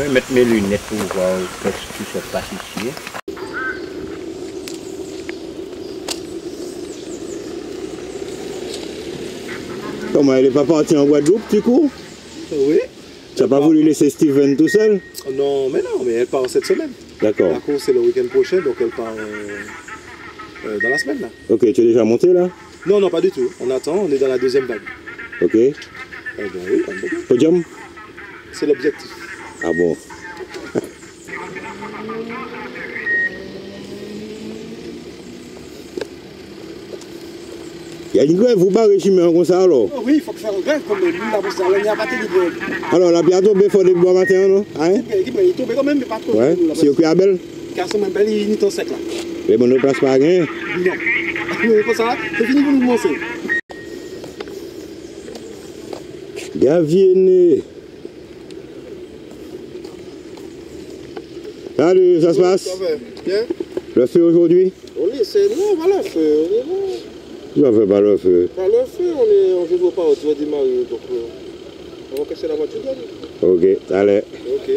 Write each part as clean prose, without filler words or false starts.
vais mettre mes lunettes pour voir ce qui se passe ici. Comment, elle n'est pas partie en Guadeloupe, du coup? Oui. Tu n'as pas voulu laisser Steven tout seul? Non, mais elle part cette semaine. D'accord. La course, c'est le week-end prochain, donc elle part dans la semaine, là. Ok, tu es déjà monté, là? Non, non, pas du tout. On attend, on est dans la deuxième vague. Ok. Ben oui, pas de problème. Podium? C'est l'objectif. Ah bon? Il y a une grève, vous barrez chez moi comme ça alors? Oh oui, il faut faire une grève comme lui, là, parce qu'il n'y a pas de grève. Alors, la bientôt, il faut des bois matin, non? Hein? Il tombe quand même, mais pas trop. Ouais, si vous êtes belle? Car c'est même belle, il est en sec là. Les bonnes places pas rien? Non. Mais pour ça, c'est fini pour nous commencer. Gavier. Salut, ça se passe? Ça va, bien. Le feu aujourd'hui? On est, c'est non, voilà, le feu, on est là. Je ne fais pas le feu. Pas le feu, on ne veut pas, tu vas démarrer, donc on va casser la voiture d'elle. Ok, allez. Ok.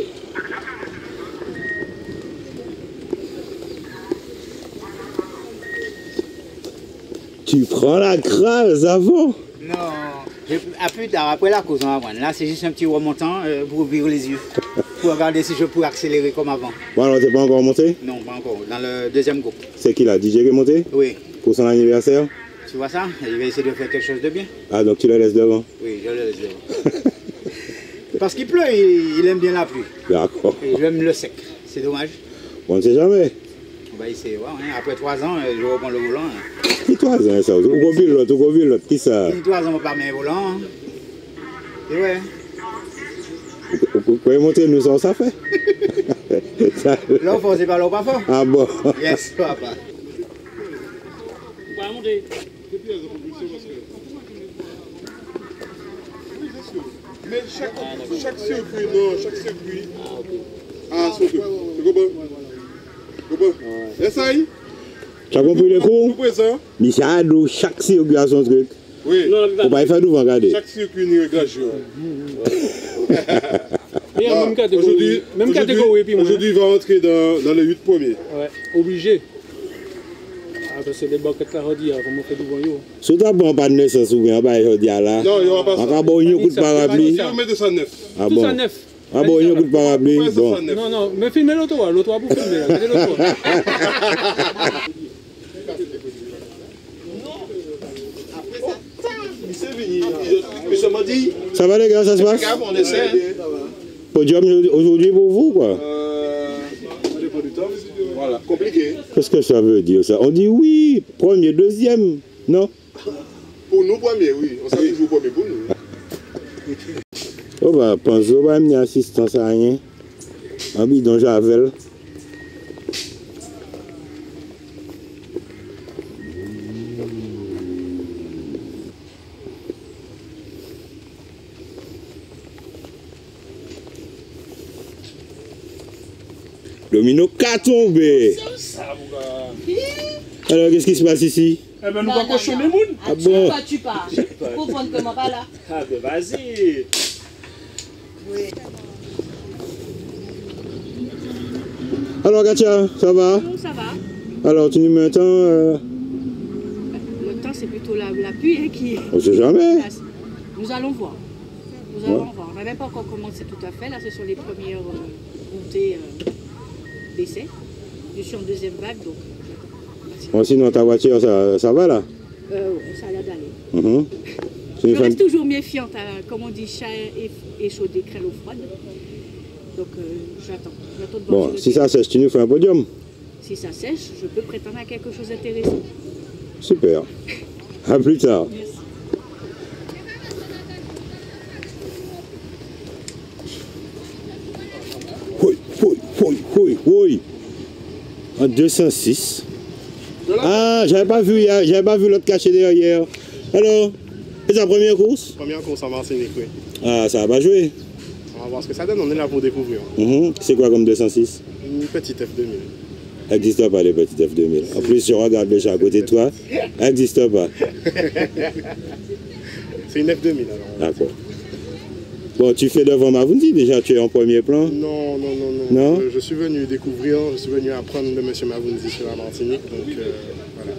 Tu prends la crase avant? Non, à plus tard, après la cause, on va prendre. Là, c'est juste un petit remontant pour ouvrir les yeux, pour regarder si je peux accélérer comme avant. Bon, alors, t'es pas encore monté? Non, pas encore, dans le deuxième groupe. C'est qui là? DJ qui est monté? Oui, Pour son anniversaire? tu vois ça? Il va essayer de faire quelque chose de bien. Ah, donc tu le laisses devant? Oui, je le laisse devant. Parce qu'il pleut, il aime bien la pluie. D'accord. Et j'aime le sec. C'est dommage. On ne sait jamais. On va essayer voir. Hein. Après 3 ans, je reprends le volant. Hein. Qui toi, c'est ça? Où l'autre, qui ça? 3 ans, on part mettre le volant. Hein. Et ouais. Vous pouvez monter, nous, ça fait? L'eau fort, c'est pas l'eau pas fort. Ah bon? Yes, papa. On va monter. Mais chaque circuit, non, chaque circuit. Ah, c'est tout. Tu comprends? Essaye. Tu as compris le coup? Vous pouvez ça? Mais ça a chaque circuit a son truc. Oui. Faut pas y faire devant, regardez. Chaque circuit est réglage. Même catégorie. Même catégorie. Aujourd'hui, il va entrer dans les 8 premiers. Ouais, obligé. Ah, parce que les banquettes là, redis, comment on fait du bon yo. Si tu n'as pas de naissance ou bien, bah, je dis là. Non, il n'y aura pas ça. On va avoir un coup de parapluie. Si vous mettez ça neuf. Ah Tout bon? ça neuf. Ah bon, un coup de parapluie. Bon. Non, non, mais filmez l'auto, l'auto a pour filmer. Regardez l'auto. Ça va les gars, ça se passe? On essaie. Podium aujourd'hui pour vous, quoi? Voilà, compliqué. Qu'est-ce que ça veut dire ça? On dit oui, premier, deuxième, non? Pour nous, premier, oui. On s'est toujours premier pour nous. Oh bah, pense on va amener assistance à rien. Un bidon Javel. Domino qu'a tombé. Alors, qu'est-ce qui se passe ici? Eh ben, nous va cochonner les mounes. Ah bon? Tu pars. Pour prendre comment pas là. Ah ben, vas-y. Oui. Alors, Katia, ça va? Non, ça va. Alors, tu nous mets un temps Le temps, c'est plutôt la pluie hein, qui. On sait jamais. Nous allons voir. Nous allons voir. On n'a même pas encore commencé tout à fait. Là, ce sont les premières montées d'essai. Je suis en deuxième vague, donc. Bon, sinon, ta voiture, ça va là? Ouais, ça a l'air d'aller. Je Je reste toujours méfiante, comme on dit, chat échaudé, crée l'eau froide. Donc j'attends. De voir bon, si ça sèche, tu nous fais un podium? Si ça sèche, je peux prétendre à quelque chose d'intéressant. Super. À plus tard. Merci. Oui. En 206. Ah, j'avais pas vu l'autre caché derrière. Alors, c'est la première course? Première course à Martinique, oui. Ah, ça va pas jouer. On va voir ce que ça donne, on est là pour découvrir. C'est quoi comme 206? Une petite F2000. N'existe pas les petites F2000. En plus, je regarde déjà à côté de toi. N'existe pas. C'est une F2000 alors. D'accord. Bon, tu fais devant Mavunzi, déjà, tu es en premier plan. Non. Non? Je suis venu découvrir, je suis venu apprendre de M. Mavunzi sur la Martinique, donc voilà.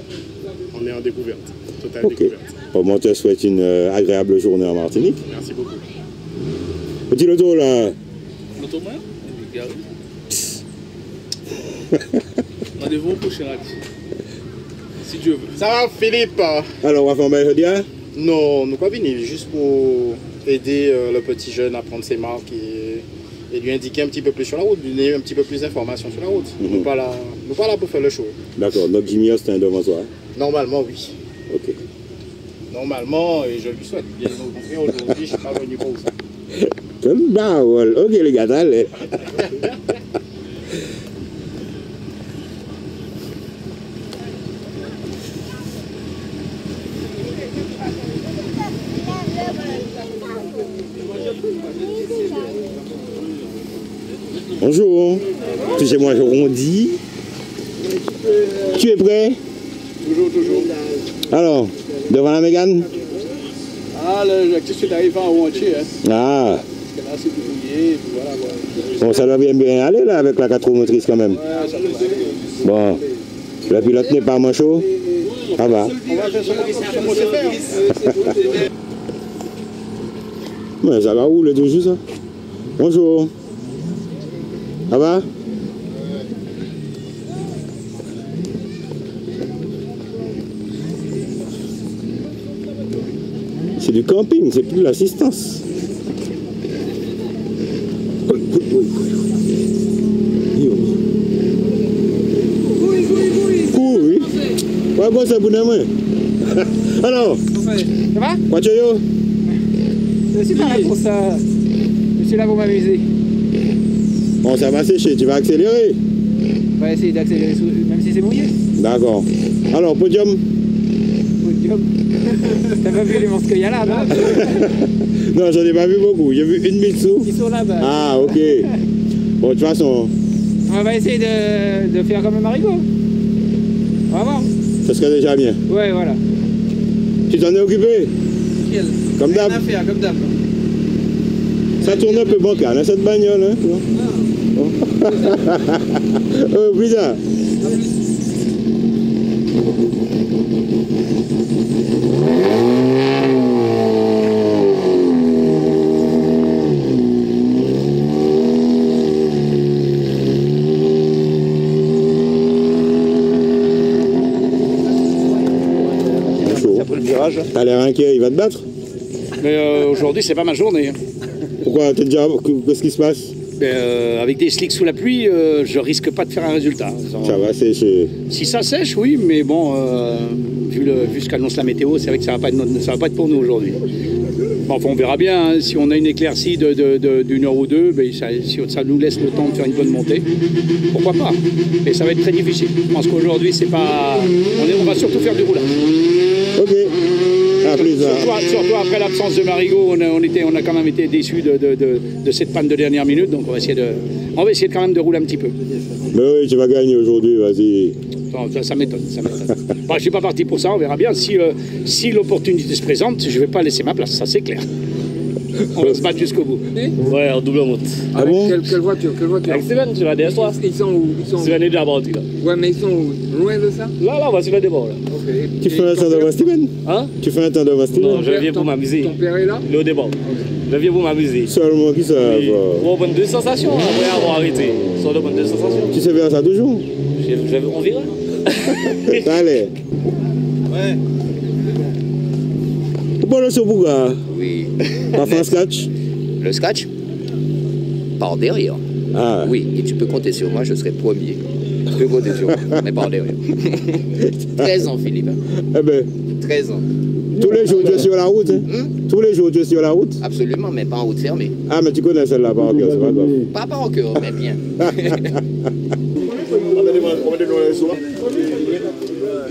On est en découverte, totale Ok. découverte. Bon, moi, je te souhaite une agréable journée en Martinique. Merci beaucoup. Petit loto, là. L'auto moi? Rendez-vous au prochain radio. Si Dieu veut. Ça va, Philippe? Alors, on va faire un dia. Non, nous pas venir juste pour aider le petit jeune à prendre ses marques et lui indiquer un petit peu plus sur la route, lui donner un petit peu plus d'informations sur la route. Nous pas là pour faire le show. D'accord, donc Jimmy c'est un devant toi. Normalement, oui. Ok. Normalement, et je lui souhaite. Bien au contraire, aujourd'hui, je ne suis pas venu pour ça. Comme bawol. Ok, les gars, allez. Bonjour. Touchez-moi, je rondis. Tu es prêt? Toujours. Alors, devant la Mégane? Ah, je suis arrivé en entier. Hein. Ah. Parce que là, c'est tout mouillé. Et puis voilà, quoi. Bon, ça doit bien aller là avec la 4 roues motrices quand même. Ouais, ça va. Bon, le pilote n'est pas manchot. Ça va. On va faire ça comme c'est fait. Mais ça va rouler toujours ça. Bonjour. Ça va? C'est du camping, c'est plus de l'assistance. Oui. Ouais, bon, c'est pour demain. Alors, Ça va? quoi tu yo? Je suis pas là pour ça. Je suis là pour m'amuser. Bon, ça va sécher, tu vas accélérer. On va essayer d'accélérer même si c'est mouillé. D'accord. Alors, podium? Podium. T'as pas vu les monstres qu'il y a là, non? Non, j'en ai pas vu beaucoup. J'ai vu une Mitsu. Ils sont là-bas. Ah, ok. Bon, de toute façon, On va essayer de faire comme un marigot. On va voir. ça serait déjà bien. Ouais, voilà. Tu t'en es occupé? Comme d'hab. Comme d'hab. Ça tourne un peu bancal, hein, cette bagnole. Hein, oh, putain. T'as l'air inquiet, il va te battre? Mais aujourd'hui, c'est pas ma journée. Pourquoi? Qu'est-ce qui se passe? Avec des slicks sous la pluie, je risque pas de faire un résultat. Ça va sécher. Si ça sèche, oui, mais bon, vu ce qu'annonce la météo, c'est vrai que ça va pas être pour nous aujourd'hui. Bon, enfin, on verra bien. Hein. Si on a une éclaircie d'une heure ou deux, ben, si ça nous laisse le temps de faire une bonne montée, pourquoi pas? Mais ça va être très difficile. Je pense qu'aujourd'hui, c'est pas. On va surtout faire du roulage. Ok. À plus tard. Surtout après l'absence de Marigot, on a quand même été déçus de cette panne de dernière minute, donc on va essayer quand même de rouler un petit peu. Mais oui, tu vas gagner aujourd'hui, vas-y. Non, ça m'étonne. Bon, je ne suis pas parti pour ça, on verra bien. Si l'opportunité se présente, je ne vais pas laisser ma place, ça c'est clair. On va se battre jusqu'au bout. Ouais, en double monte. Ah bon? Quelle voiture? Avec Steven, tu vas des soirs. Ils sont où? Steven est déjà parti là. Ouais, mais ils sont où? Loin de ça? Là, on va sur le débord là. Ok. Tu fais un temps devant Steven? Hein? Tu fais un temps devant Steven? Non, je viens pour m'amuser. Ton père est là? Il est au débord. Je viens pour m'amuser. Seulement qui ça va? Pour bonne deux sensations après avoir arrêté. Sur de bonnes deux sensations. Tu sais faire ça toujours? On verra. Allez. Ouais. Bon, le Sobouga, Oui. pas fait un scratch? Le scratch par derrière. Ah. Oui, et tu peux compter sur moi, je serai premier. Tu peux compter sur moi, mais par derrière. 13 ans, Philippe. Eh ben, 13 ans. tous les jours tu es sur la route, hein? Tous les jours tu es sur la route? Absolument, mais pas en route fermée. Ah, mais tu connais celle-là par cœur, c'est pas grave. Pas par en cœur, mais bien.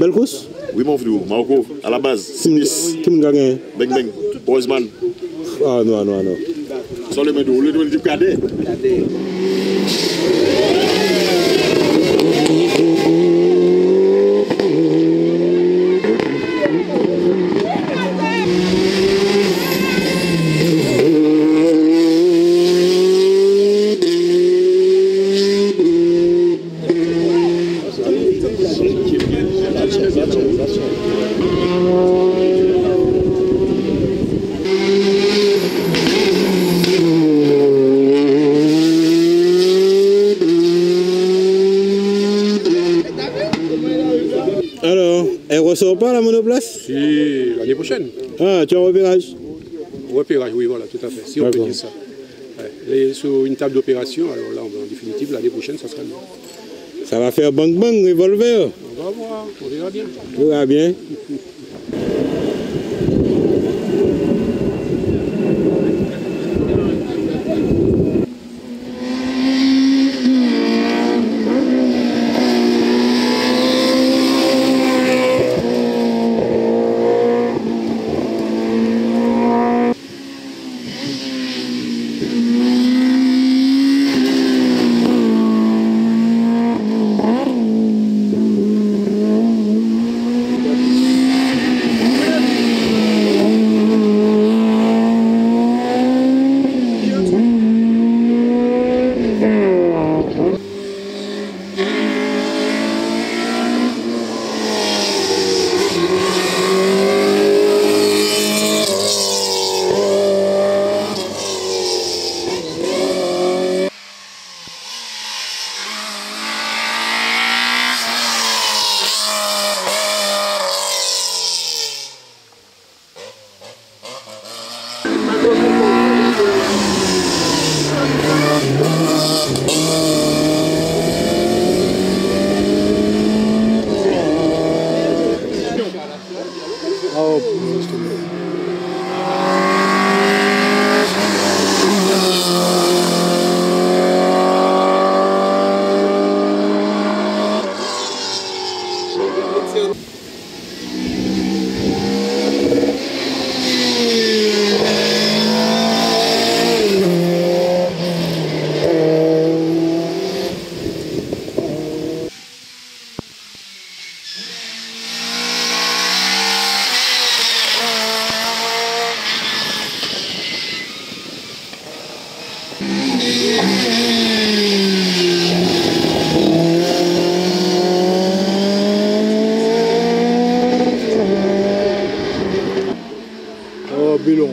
Belle course? Oui, mon frère, Marco, à la base, Simnis, Qui m'a gagné? Beng Beng, Boysman. Ah, non. Sur le médo, le type cadet. sort pas la monoplace? Si, l'année prochaine. Ah, tu as un repérage? Repérage, oui, voilà, tout à fait. Si on peut dire ça. Ouais. Sur une table d'opération, alors là, en définitive, l'année prochaine, ça sera mieux. Ça va faire bang bang, revolver. On va voir, on verra bien. On verra bien. Oh, Bélon.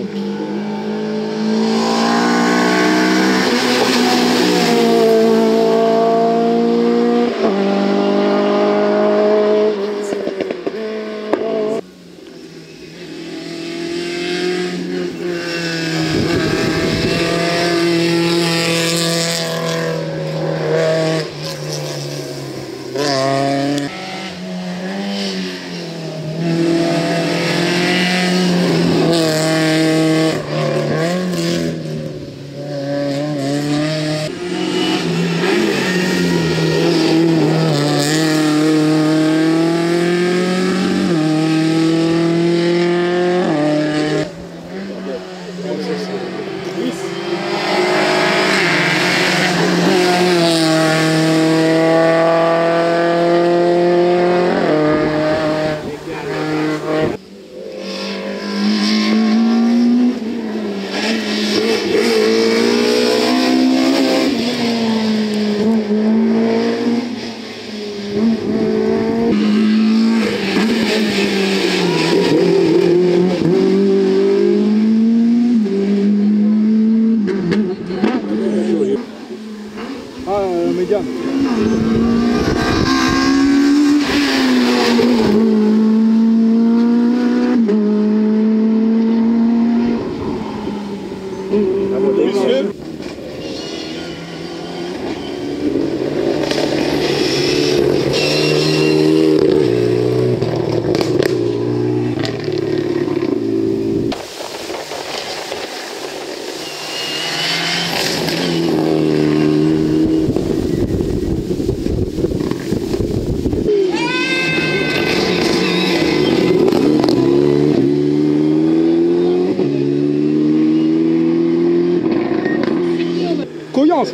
Couillon, ça.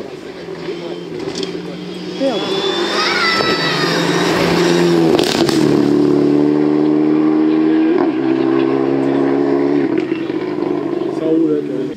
Merde. Ça roule, là.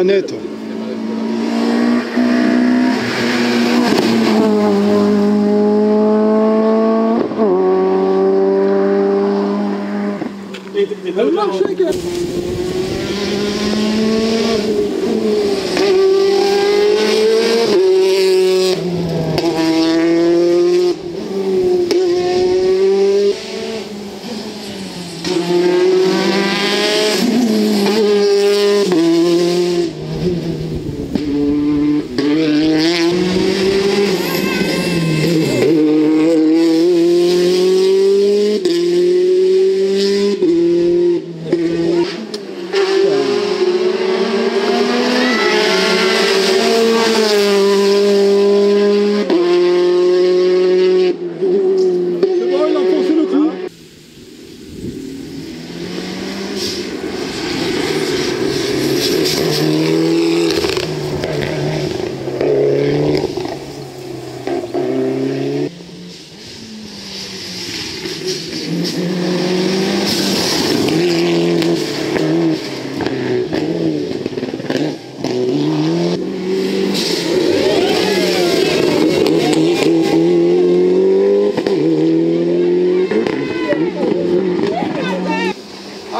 manette. Elle marche, les gars.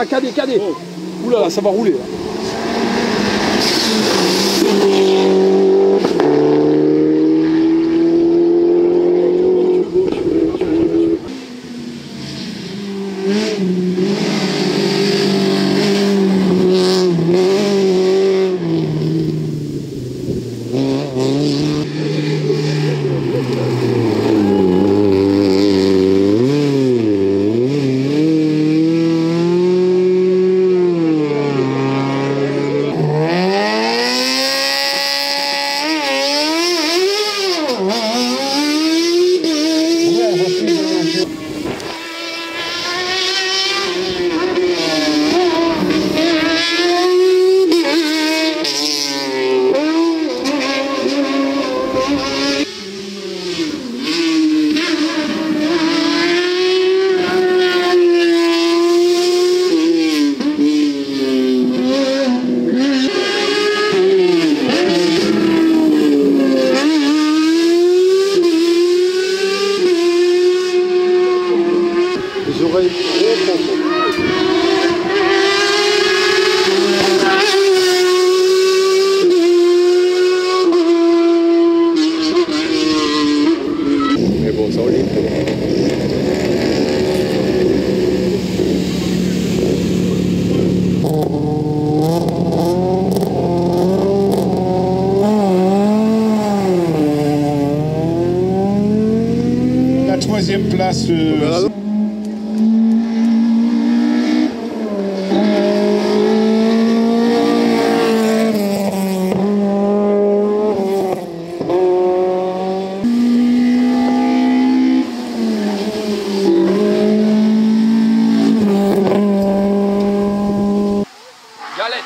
Ah, cadet. Ouh là là, ça va rouler là. La troisième place. Galette.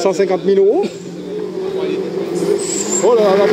150 000 euros. Oh là là,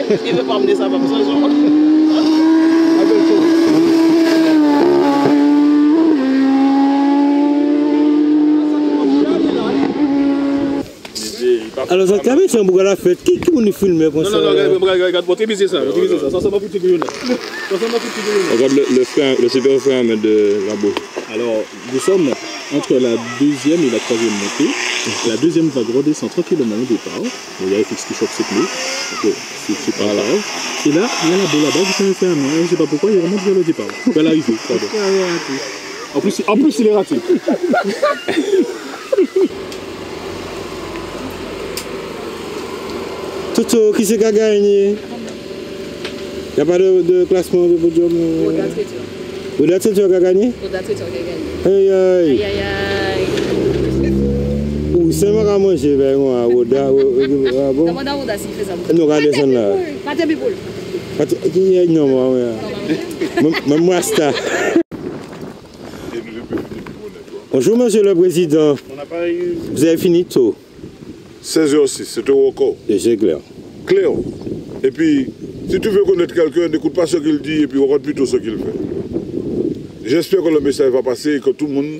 Il ne veut pas amener ça comme ça. Alors, ça caméra, c'est un bouga la fête. Qui nous filme comme ça? Non, regarde, votre épisode ça. Ça m'a foutu de Regarde le super frère de la boue. Alors, nous sommes entre la deuxième et la troisième montée. La deuxième va redescendre tranquillement au départ. Il y a FX qui chope ses pneus. Donc, c'est pas grave. Et là, il y a la boule là-bas qui s'est fait un main. Je ne sais pas pourquoi, il remonte vers le départ. Vers l'arrivée, pardon. En plus, il est raté. Toto, qui c'est qui a gagné? Il n'y a pas de classement de podium? Oda Tretor qui a gagné? Oda Tretor qui a gagné. Aïe aïe. Aïe aïe aïe. Où c'est moi qui a mangé vers moi? Oda. Bon? Demande à Oda s'il fait ça. Nous regardons ça là. Pas de biboule. Non, moi. Moi, c'est. Bonjour, monsieur le président. Vous avez fini tôt? 16h06, c'est un record. Et c'est clair. Clair. Et puis, si tu veux connaître quelqu'un, n'écoute pas ce qu'il dit et puis regarde plutôt ce qu'il fait. J'espère que le message va passer et que tout le monde...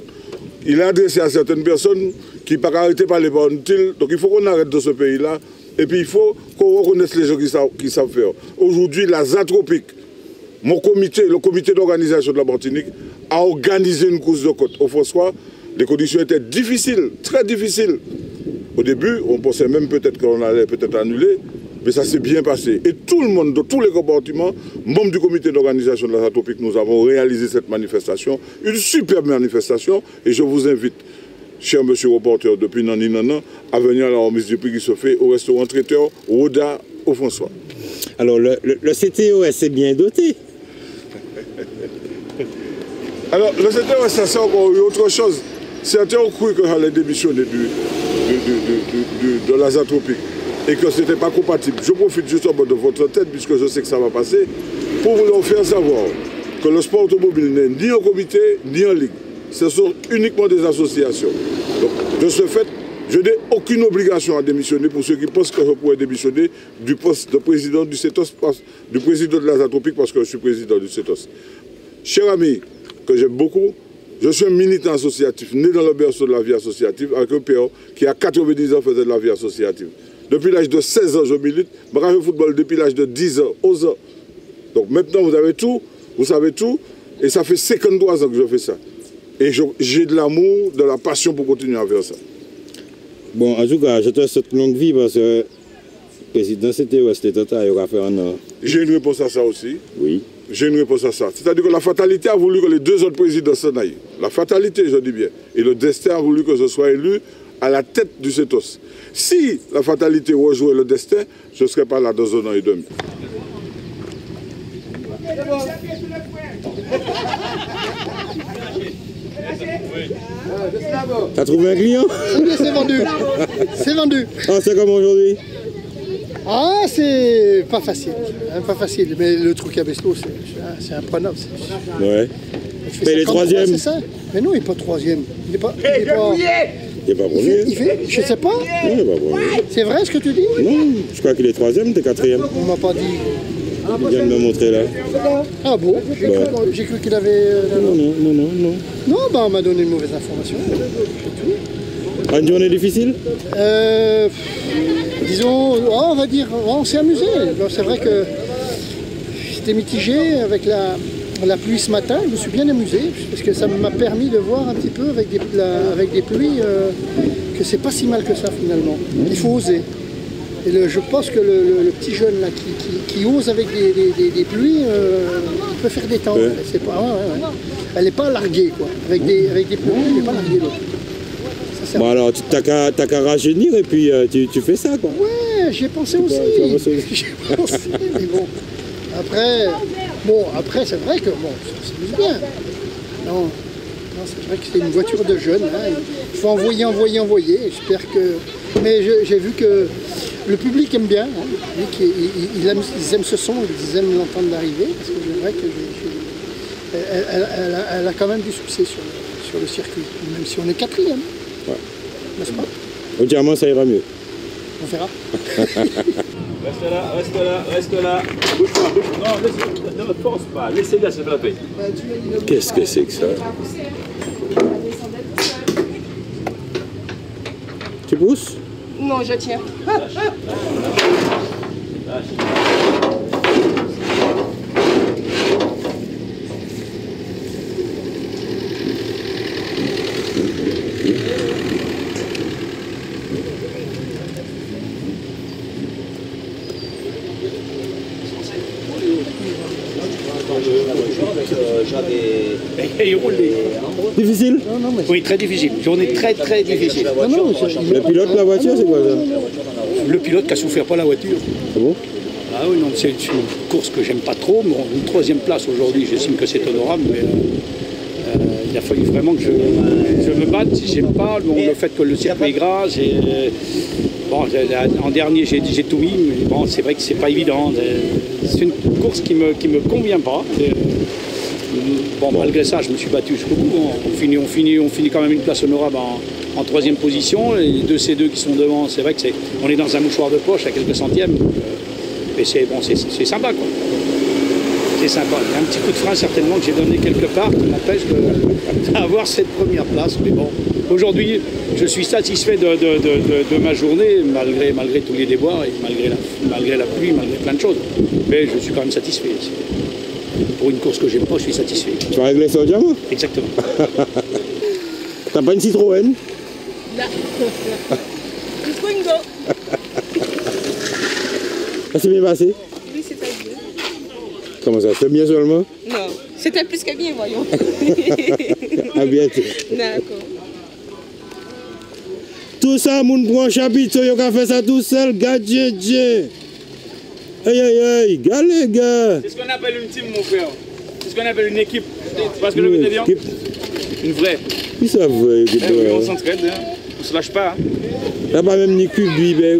Il est adressé à certaines personnes qui ne peuvent pas arrêter par les bornes utiles. Donc il faut qu'on arrête de ce pays-là. Et puis il faut qu'on reconnaisse les gens qui savent faire. Aujourd'hui, la Zatropique, mon comité, le comité d'organisation de la Martinique, a organisé une course de côte. Au François, les conditions étaient difficiles, très difficiles. Au début, on pensait même peut-être qu'on allait peut-être annuler, mais ça s'est bien passé. Et tout le monde, de tous les compartiments, membres du comité d'organisation de la Zatropique, nous avons réalisé cette manifestation, une superbe manifestation, et je vous invite, cher monsieur reporter depuis Nani Nana, à venir à la remise du prix qui se fait au restaurant traiteur Roda au François. Alors, le CTOS est bien doté. Alors, le CTOS, ça c'est encore autre chose. Certains ont cru que j'allais démissionner de la Zatropique et que ce n'était pas compatible. Je profite justement de votre tête, puisque je sais que ça va passer, pour vous leur faire savoir que le sport automobile n'est ni en comité, ni en ligue. Ce sont uniquement des associations. Donc, de ce fait, je n'ai aucune obligation à démissionner pour ceux qui pensent que je pourrais démissionner du poste de président du CETOS, du président de la Zatropique, parce que je suis président du CETOS. Cher ami, que j'aime beaucoup, je suis un militant associatif, né dans le berceau de la vie associative, avec un père qui à 90 ans faisait de la vie associative. Depuis l'âge de 16 ans, je milite, je joue au football depuis l'âge de 10 ans, 11 ans. Donc maintenant, vous avez tout, vous savez tout, et ça fait 53 ans que je fais ça. Et j'ai de l'amour, de la passion pour continuer à faire ça. Bon, en tout cas, je te souhaite longue vie parce que le président CTOS Total, il aura fait un an. J'ai une réponse à ça aussi. Oui. J'ai une réponse à ça. C'est-à-dire que la fatalité a voulu que les deux autres présidents s'en aillent. La fatalité, je dis bien. Et le destin a voulu que je sois élu à la tête du CETOS. Si la fatalité rejouait le destin, je ne serais pas là dans un an et demi. T'as trouvé un client? C'est vendu. C'est vendu. Ah, c'est comme aujourd'hui? Ah, c'est pas facile. Pas facile. Mais le truc à Besto, c'est imprenable. Ouais. Mais il est troisième. C'est ça? Mais non, il n'est pas troisième. Il n'est pas. Il n'est pas premier. Je sais pas. Non, il n'est pas premier. C'est vrai ce que tu dis? Non, je crois qu'il est troisième, t'es quatrième. On m'a pas dit. Il vient de me montrer là. Ah bon? J'ai cru qu'il avait. Non. Non, bah on m'a donné une mauvaise information. Une journée difficile? Disons, on va dire, on s'est amusé. C'est vrai que j'étais mitigé avec la pluie ce matin. Je me suis bien amusé parce que ça m'a permis de voir un petit peu avec des pluies que c'est pas si mal que ça finalement. Il faut oser. Et je pense que le petit jeune là qui ose avec des pluies, il peut faire des temps. Ouais. Elle n'est pas larguée quoi. Avec des pluies, elle n'est pas larguée l'autre. Bon alors, t'as qu'à rajeunir et puis tu fais ça quoi. Ouais, j'y ai pensé aussi. J'y ai pensé, mais bon. Après c'est vrai que bon, ça s'amuse bien. Non, c'est vrai que c'est une voiture de jeune. Hein. Il faut envoyer. J'espère que. Mais j'ai vu que le public aime bien. Hein. Ils aiment ce son, ils aiment l'entendre arriver. Parce que c'est vrai que elle a quand même du succès sur le circuit, même si on est quatrième. Ouais. N'est-ce pas? Au diamant, ça ira mieux. On verra. Reste là. Bouge-toi. Non, ne force pas. Laissez-la se frapper. Qu'est-ce que c'est que ça? Tu pousses? Non, je tiens. Difficile? Oui, très difficile. Journée très difficile. Le pilote de la voiture, c'est quoi ça? Le pilote qui a souffert pas la voiture. Ah bon? Ah oui, non, c'est une course que j'aime pas trop. Bon, une 3e place aujourd'hui, j'estime que c'est honorable, mais il a fallu vraiment que je me batte. J'aime pas le fait que le circuit est gras. Bon, en dernier, j'ai tout mis, mais bon, c'est vrai que c'est pas évident. C'est une course qui me convient pas. Bon, malgré ça, je me suis battu jusqu'au bout. On finit quand même une place honorable en 3e position. Les 2 C2 qui sont devant, c'est vrai que on est dans un mouchoir de poche à quelques centièmes. Mais c'est sympa, quoi. C'est sympa. Il y a un petit coup de frein certainement que j'ai donné quelque part qui m'empêche d'avoir cette première place. Mais bon, aujourd'hui, je suis satisfait de ma journée, malgré tous les déboires et malgré la pluie, malgré plein de choses. Mais je suis quand même satisfait. Pour une course que j'aime pas, je suis satisfait. Tu vas régler ça au diamant? Exactement. T'as pas une Citroën? Non. Une Twingo. Ça s'est bien passé? Oui, c'était bien. Comment ça? C'était bien seulement? Non, c'était plus que bien, voyons. À bientôt. D'accord. Tout ça, moun prend un chapitre, yo ka fait ça tout seul, gadje. Aïe, gars les gars. C'est ce qu'on appelle une team, mon frère. C'est ce qu'on appelle une équipe. Parce que le but est bien. Une vraie. Qui ça vrai? On s'entraide, hein. On se lâche pas. Hein. T'as pas même ni cubi, ben.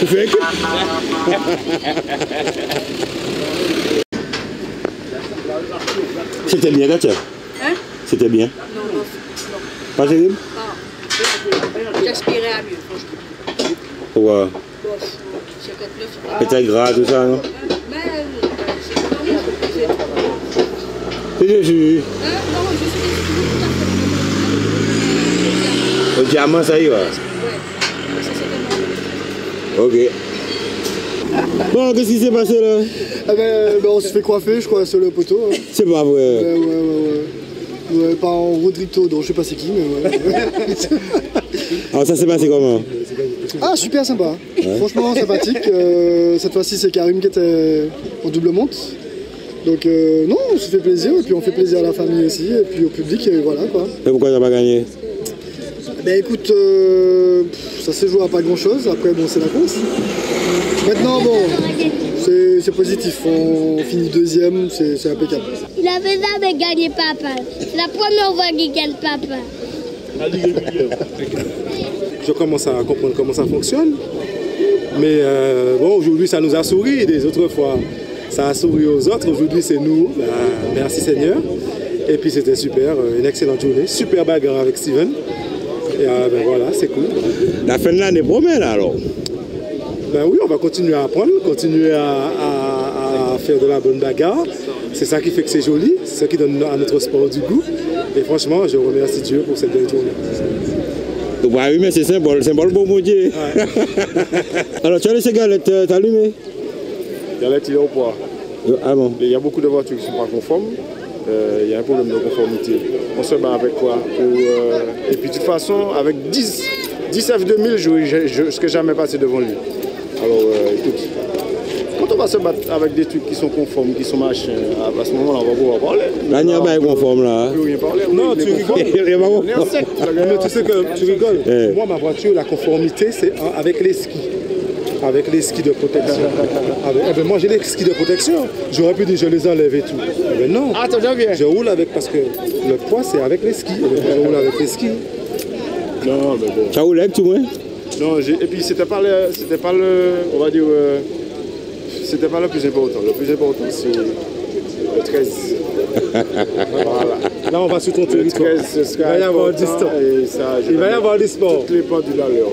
Tu fais équipe? C'était bien, Katia? Hein? C'était bien? Non. Pas terrible? Non. J'aspirais à mieux, franchement. Ouais. Bof. 59. Peut-être gras, tout ça, non? Mais c'est normal. C'est bien, Non, je suis au diamant, ça y va? Ok. Bon, qu'est-ce qui s'est passé là? On se fait coiffer, je crois, sur le poteau. Hein. C'est pas vrai. Ouais, pas en Rodrito, donc je sais pas c'est qui, mais ouais. Alors ça s'est passé comment? Ah, super sympa. Ouais. Franchement sympathique. Cette fois-ci, c'est Karim qui était en double monte. Donc non, on se fait plaisir, et puis on fait plaisir à la famille aussi, et puis au public, et voilà quoi. Et pourquoi t'as pas gagné? Ben écoute, ça s'est joué à pas grand chose, après bon c'est la course. Maintenant bon, c'est positif, on finit 2e, c'est impeccable. Il avait jamais gagné papa, c'est la première fois qu'il gagne papa. Je commence à comprendre comment ça fonctionne, mais bon aujourd'hui ça nous a souri, des autres fois ça a souri aux autres, aujourd'hui c'est nous, merci Seigneur. Et puis c'était super, une excellente journée, super bagarre avec Steven. Et ben voilà, c'est cool. La fin de l'année promet là alors? Ben oui, on va continuer à apprendre, continuer à faire de la bonne bagarre. C'est ça qui fait que c'est joli, c'est ça qui donne à notre sport du goût. Et franchement, je remercie Dieu pour cette belle journée. Bah oui, mais c'est symbole pour mon Dieu. Ouais. Alors tu as laissé Galette t'allumer? Galette, il est au poids. Ah bon? Il y a beaucoup de voitures qui ne sont pas conformes. Il y a un problème de conformité. On se bat avec quoi et puis de toute façon, avec 10 F2000, je ne serai jamais passé devant lui. Alors écoute, quand on va se battre avec des trucs qui sont conformes, qui sont machin, à ce moment-là, on va pouvoir parler. Là, il n'y a pas de conforme là. On peut parler. Non, tu rigoles. Mais tu sais que tu rigoles. Moi, ma voiture, la conformité, c'est avec les skis. Avec les skis de protection. Moi j'ai les skis de protection. J'aurais pu dire je les enlève et tout. Mais non. Je roule avec parce que le poids c'est avec les skis. Je roule avec les skis. Non, mais bon. Tu as roulé avec tout, hein? Non, et puis c'était pas le, on va dire, c'était pas le plus important. Le plus important c'est le 13. Voilà. Là on va sur ton territoire. Il va y avoir du sport. Il va y avoir du sport. Toutes les pendules à l'heure.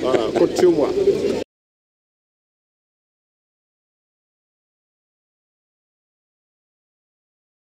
Voilà, compte sur moi.